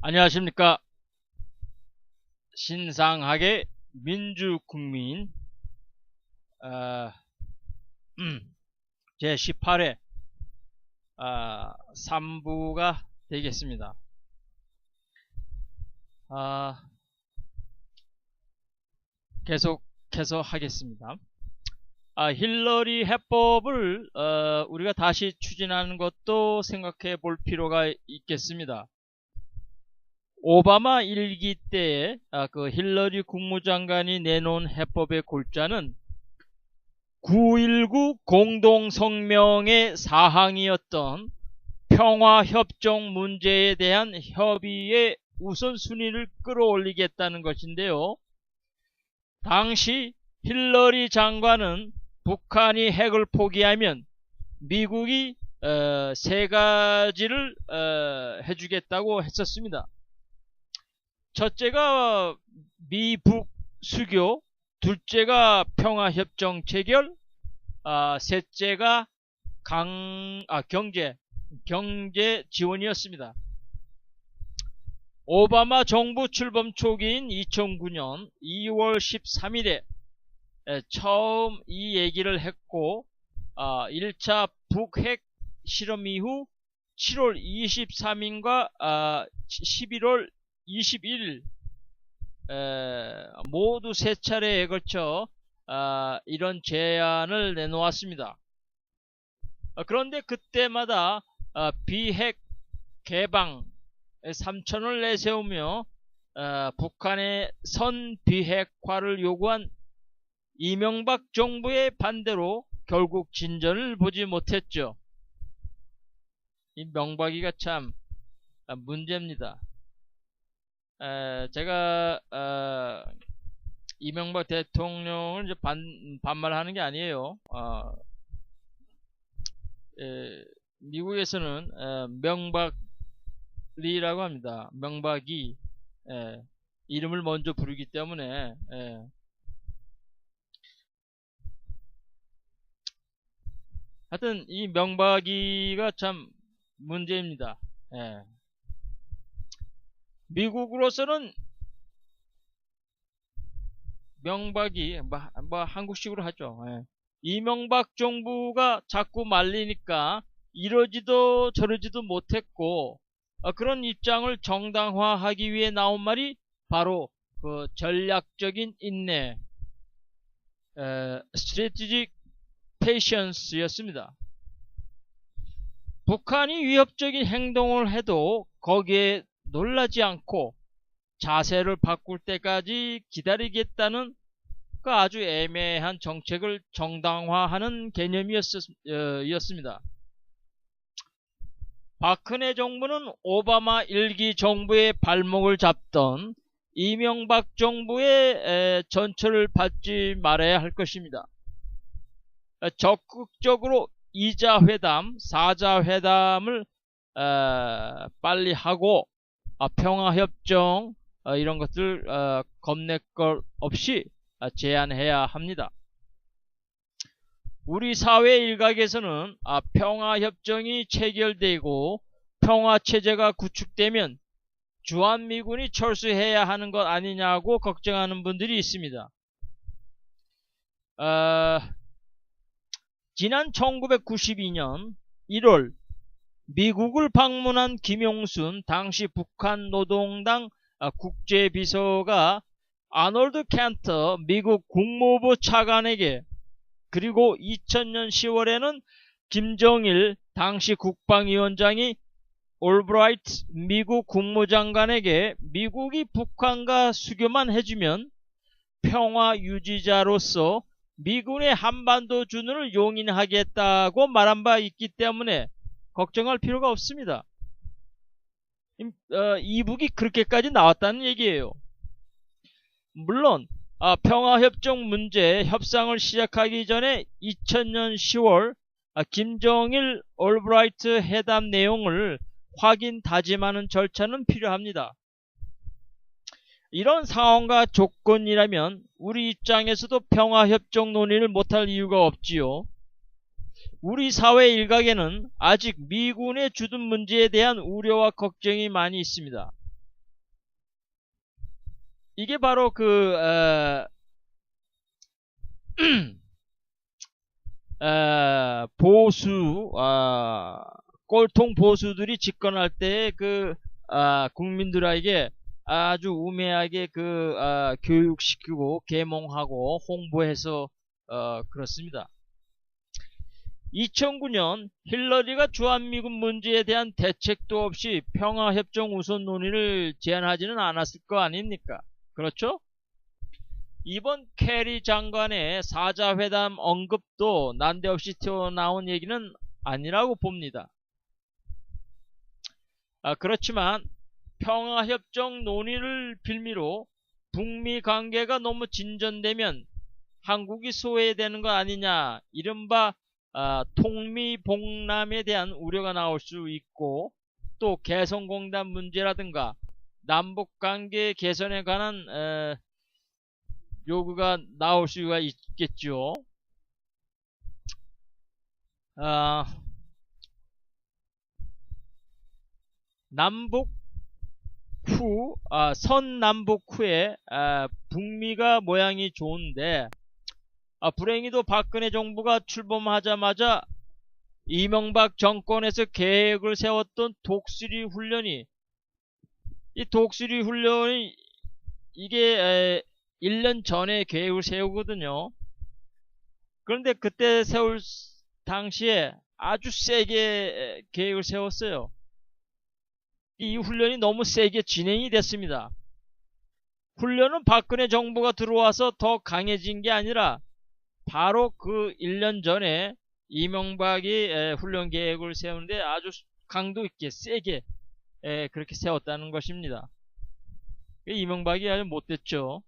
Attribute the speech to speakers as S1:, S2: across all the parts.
S1: 안녕하십니까. 신상하게 민주국민 제18회 3부가 되겠습니다. 계속해서 하겠습니다. 힐러리 해법을 우리가 다시 추진하는 것도 생각해 볼 필요가 있겠습니다. 오바마 일기 때에 그 힐러리 국무장관이 내놓은 해법의 골자는 9.19 공동성명의 사항이었던 평화협정 문제에 대한 협의의 우선순위를 끌어올리겠다는 것인데요. 당시 힐러리 장관은 북한이 핵을 포기하면 미국이 세 가지를 해주겠다고 했었습니다. 첫째가 미북 수교, 둘째가 평화협정 체결, 셋째가 경제 지원이었습니다. 오바마 정부 출범 초기인 2009년 2월 13일에 처음 이 얘기를 했고 1차 북핵 실험 이후 7월 23일과 11월 21일 모두 세 차례에 걸쳐 이런 제안을 내놓았습니다. 그런데 그때마다 비핵 개방 3천을 내세우며 북한의 선비핵화를 요구한 이명박 정부의 반대로 결국 진전을 보지 못했죠. 이 명박이가 참 문제입니다. 제가 이명박 대통령을 이제 반말하는 게 아니에요. 미국에서는 명박리라고 합니다. 명박이 이름을 먼저 부르기 때문에 하여튼 이 명박이가 참 문제입니다. 미국으로서는 명박이 한국식으로 하죠. 이명박 정부가 자꾸 말리니까 이러지도 저러지도 못했고 그런 입장을 정당화하기 위해 나온 말이 바로 그 전략적인 인내, strategic patience였습니다. 북한이 위협적인 행동을 해도 거기에 놀라지 않고 자세를 바꿀 때까지 기다리겠다는 그 아주 애매한 정책을 정당화하는 개념이었습니다. 박근혜 정부는 오바마 1기 정부의 발목을 잡던 이명박 정부의 전철을 밟지 말아야 할 것입니다. 적극적으로 2자 회담, 4자 회담을 빨리 하고 평화협정 이런 것들 겁낼 것 없이 제안해야 합니다. 우리 사회 일각에서는 평화협정이 체결되고 평화체제가 구축되면 주한미군이 철수해야 하는 것 아니냐고 걱정하는 분들이 있습니다. 지난 1992년 1월 미국을 방문한 김용순 당시 북한 노동당 국제비서가 아놀드 캔터 미국 국무부 차관에게, 그리고 2000년 10월에는 김정일 당시 국방위원장이 올브라이트 미국 국무장관에게 미국이 북한과 수교만 해주면 평화 유지자로서 미군의 한반도 준을 용인하겠다고 말한 바 있기 때문에 걱정할 필요가 없습니다. 이북이 그렇게까지 나왔다는 얘기예요. 물론 평화협정 문제 협상을 시작하기 전에 2000년 10월 김정일 올브라이트 회담 내용을 확인 다짐하는 절차는 필요합니다. 이런 상황과 조건이라면 우리 입장에서도 평화협정 논의를 못할 이유가 없지요. 우리 사회 일각에는 아직 미군의 주둔 문제에 대한 우려와 걱정이 많이 있습니다. 이게 바로 보수, 꼴통 보수들이 집권할 때 국민들에게 아주 우매하게 교육시키고 계몽하고 홍보해서 그렇습니다. 2009년 힐러리가 주한미군 문제에 대한 대책도 없이 평화협정 우선 논의를 제안하지는 않았을 거 아닙니까? 그렇죠? 이번 캐리 장관의 사자회담 언급도 난데없이 튀어나온 얘기는 아니라고 봅니다. 그렇지만 평화협정 논의를 빌미로 북미 관계가 너무 진전되면 한국이 소외되는 거 아니냐, 이른바 통미봉남에 대한 우려가 나올 수 있고, 또 개성공단 문제라든가 남북관계 개선에 관한 요구가 나올 수가 있겠죠. 선남북 후에 북미가 모양이 좋은데, 불행히도 박근혜 정부가 출범하자마자 이명박 정권에서 계획을 세웠던 독수리 훈련이, 이 독수리 훈련이 이게 1년 전에 계획을 세우거든요. 그런데 그때 세울 당시에 아주 세게 계획을 세웠어요. 이 훈련이 너무 세게 진행이 됐습니다. 훈련은 박근혜 정부가 들어와서 더 강해진 게 아니라 바로 그 1년 전에 이명박이 훈련 계획을 세우는데 아주 강도 있게 세게 그렇게 세웠다는 것입니다. 이명박이 아주 못됐죠.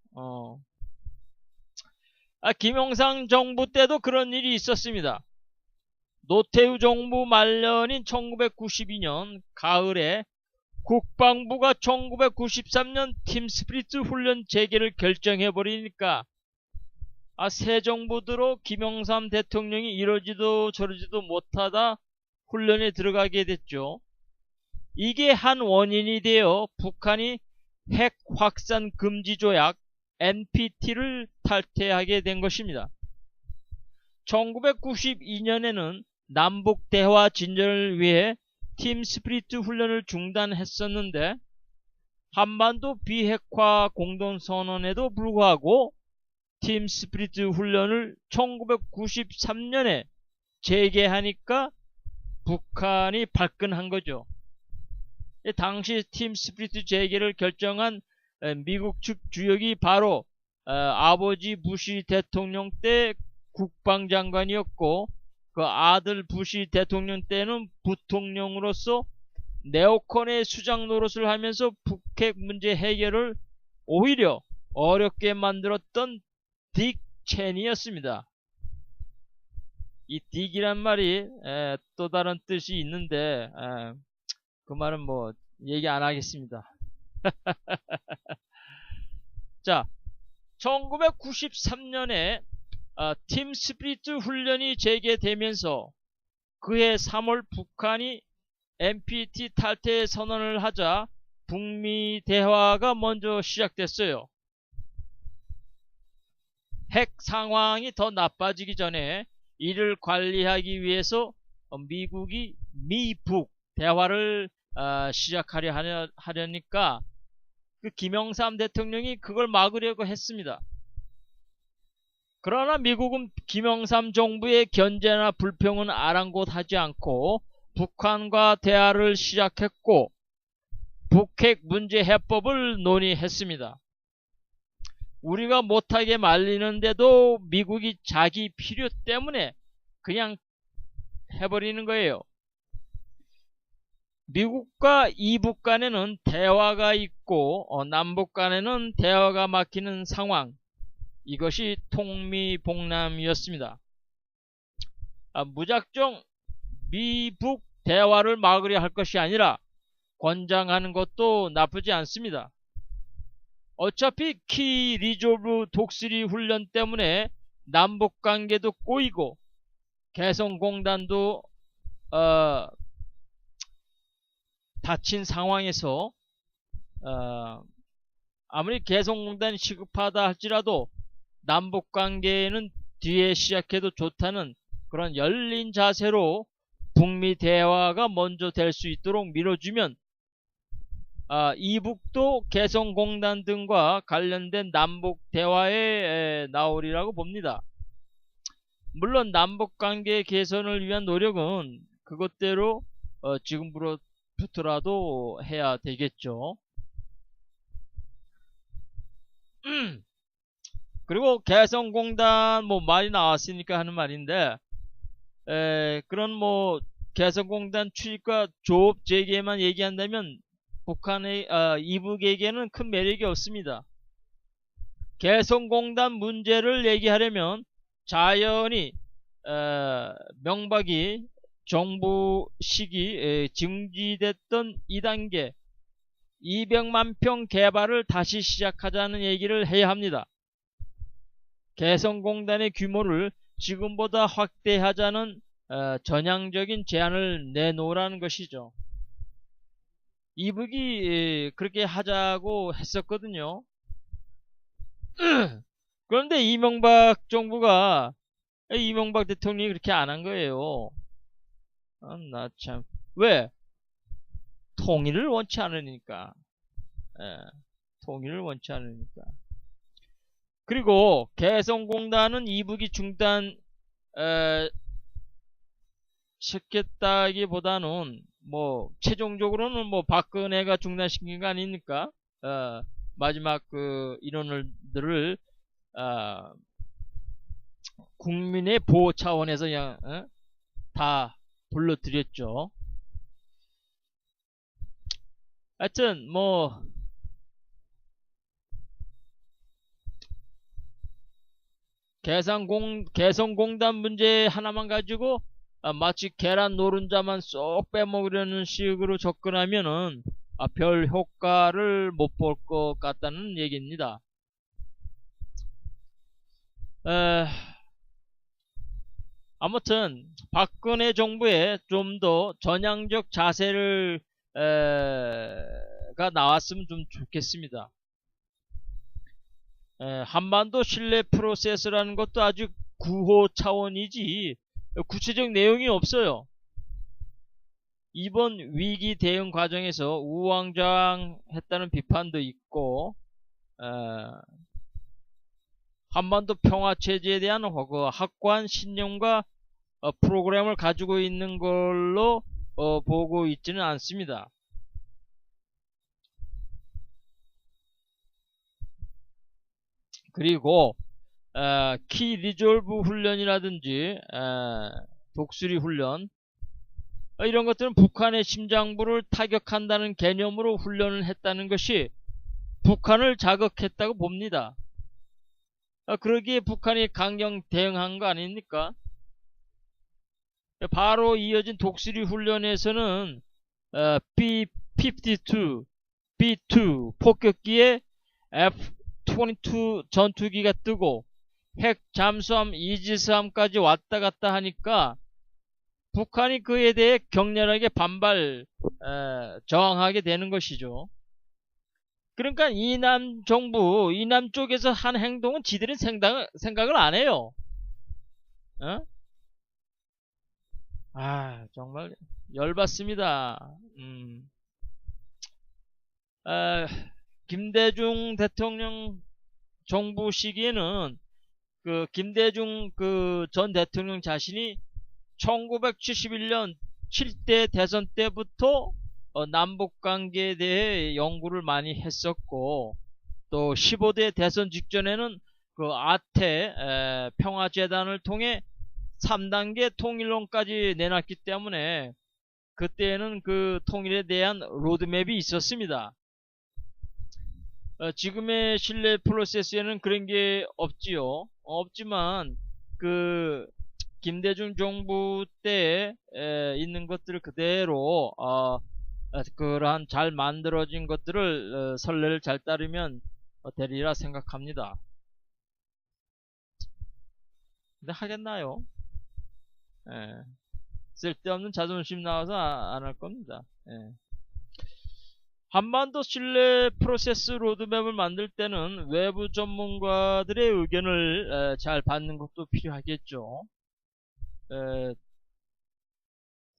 S1: 김영삼 정부 때도 그런 일이 있었습니다. 노태우 정부 말년인 1992년 가을에 국방부가 1993년 팀스피리트 훈련 재개를 결정해버리니까 새 정부 들어 김영삼 대통령이 이러지도 저러지도 못하다 훈련에 들어가게 됐죠. 이게 한 원인이 되어 북한이 핵 확산 금지 조약 NPT를 탈퇴하게 된 것입니다. 1992년에는 남북 대화 진전을 위해 팀 스피리트 훈련을 중단했었는데, 한반도 비핵화 공동선언에도 불구하고 팀 스피리트 훈련을 1993년에 재개하니까 북한이 발끈한 거죠. 당시 팀 스피리트 재개를 결정한 미국 측 주역이 바로 아버지 부시 대통령 때 국방장관이었고, 그 아들 부시 대통령 때는 부통령으로서 네오콘의 수장 노릇을 하면서 북핵 문제 해결을 오히려 어렵게 만들었던 딕 체니였습니다. 이 딕이란 말이 또 다른 뜻이 있는데 그 말은 뭐 얘기 안 하겠습니다. 자, 1993년에 팀 스피리트 훈련이 재개되면서 그해 3월 북한이 NPT 탈퇴 선언을 하자 북미 대화가 먼저 시작됐어요. 핵 상황이 더 나빠지기 전에 이를 관리하기 위해서 미국이 미북 대화를 시작하려 하려니까 김영삼 대통령이 그걸 막으려고 했습니다. 그러나 미국은 김영삼 정부의 견제나 불평은 아랑곳하지 않고 북한과 대화를 시작했고, 북핵 문제 해법을 논의했습니다. 우리가 못하게 말리는데도 미국이 자기 필요 때문에 그냥 해버리는 거예요. 미국과 이북 간에는 대화가 있고 남북 간에는 대화가 막히는 상황, 이것이 통미봉남이었습니다. 무작정 미북 대화를 막으려 할 것이 아니라 권장하는 것도 나쁘지 않습니다. 어차피 키 리졸브 독수리 훈련 때문에 남북관계도 꼬이고 개성공단도 닫힌 상황에서 아무리 개성공단이 시급하다 할지라도 남북관계는 뒤에 시작해도 좋다는 그런 열린 자세로 북미 대화가 먼저 될 수 있도록 밀어주면 이북도 개성공단 등과 관련된 남북 대화에 나오리라고 봅니다. 물론 남북관계 개선을 위한 노력은 그것대로 지금부터라도 해야 되겠죠. 그리고 개성공단 뭐 말이 나왔으니까 하는 말인데 그런 뭐 개성공단 출입과 조업 재개만 얘기한다면 북한의 이북에게는 큰 매력이 없습니다. 개성공단 문제를 얘기하려면 자연히 명박이 정부 시기 중지됐던 2단계 200만 평 개발을 다시 시작하자는 얘기를 해야 합니다. 개성공단의 규모를 지금보다 확대하자는 전향적인 제안을 내놓으라는 것이죠. 이북이 그렇게 하자고 했었거든요. 그런데 이명박 정부가 이명박 대통령이 그렇게 안 한 거예요. 나 참. 왜? 통일을 원치 않으니까. 통일을 원치 않으니까. 그리고 개성공단은 이북이 중단 시켰다기보다는 뭐 최종적으로는 뭐 박근혜가 중단시킨 거 아닙니까? 마지막 그 인원들을 국민의 보호 차원에서 그냥 다 불러들였죠. 하여튼 뭐 개성공단 문제 하나만 가지고 마치 계란 노른자만 쏙 빼먹으려는 식으로 접근하면은 별 효과를 못 볼 것 같다는 얘기입니다. 아무튼 박근혜 정부에 좀 더 전향적 자세를 가 나왔으면 좀 좋겠습니다. 한반도 신뢰 프로세스라는 것도 아주 구호 차원이지 구체적 내용이 없어요. 이번 위기 대응 과정에서 우왕좌왕했다는 비판도 있고 한반도 평화체제에 대한 확고한 신념과 프로그램을 가지고 있는 걸로 보고 있지는 않습니다. 그리고 키 리졸브 훈련이라든지 독수리 훈련 이런 것들은 북한의 심장부를 타격한다는 개념으로 훈련을 했다는 것이 북한을 자극했다고 봅니다. 그러기에 북한이 강경 대응한 거 아닙니까? 바로 이어진 독수리 훈련에서는 B-52, B-2 폭격기에 F-22 전투기가 뜨고 핵 잠수함 이지스함까지 왔다 갔다 하니까 북한이 그에 대해 격렬하게 저항하게 되는 것이죠. 그러니까 이남 정부, 이남 쪽에서 한 행동은 지들은 생각을 안 해요. 정말 열받습니다. 김대중 대통령 정부 시기에는 그 김대중 그 전 대통령 자신이 1971년 7대 대선 때부터 남북관계에 대해 연구를 많이 했었고 또 15대 대선 직전에는 그 아태 평화재단을 통해 3단계 통일론까지 내놨기 때문에 그때는 그 통일에 대한 로드맵이 있었습니다. 지금의 신뢰 프로세스에는 그런 게 없지요. 없지만 그 김대중 정부 때 있는 것들을 그대로 그러한 잘 만들어진 것들을 선례를 잘 따르면 되리라 생각합니다. 근데 하겠나요? 쓸데없는 자존심 나와서 안 할 겁니다. 한반도 신뢰 프로세스 로드맵을 만들 때는 외부 전문가들의 의견을 잘 받는 것도 필요하겠죠.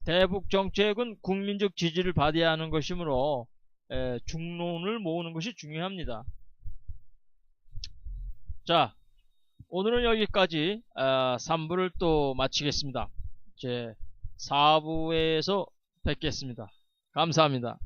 S1: 대북 정책은 국민적 지지를 받아야 하는 것이므로 중론을 모으는 것이 중요합니다. 자, 오늘은 여기까지 3부를 또 마치겠습니다. 이제 4부에서 뵙겠습니다. 감사합니다.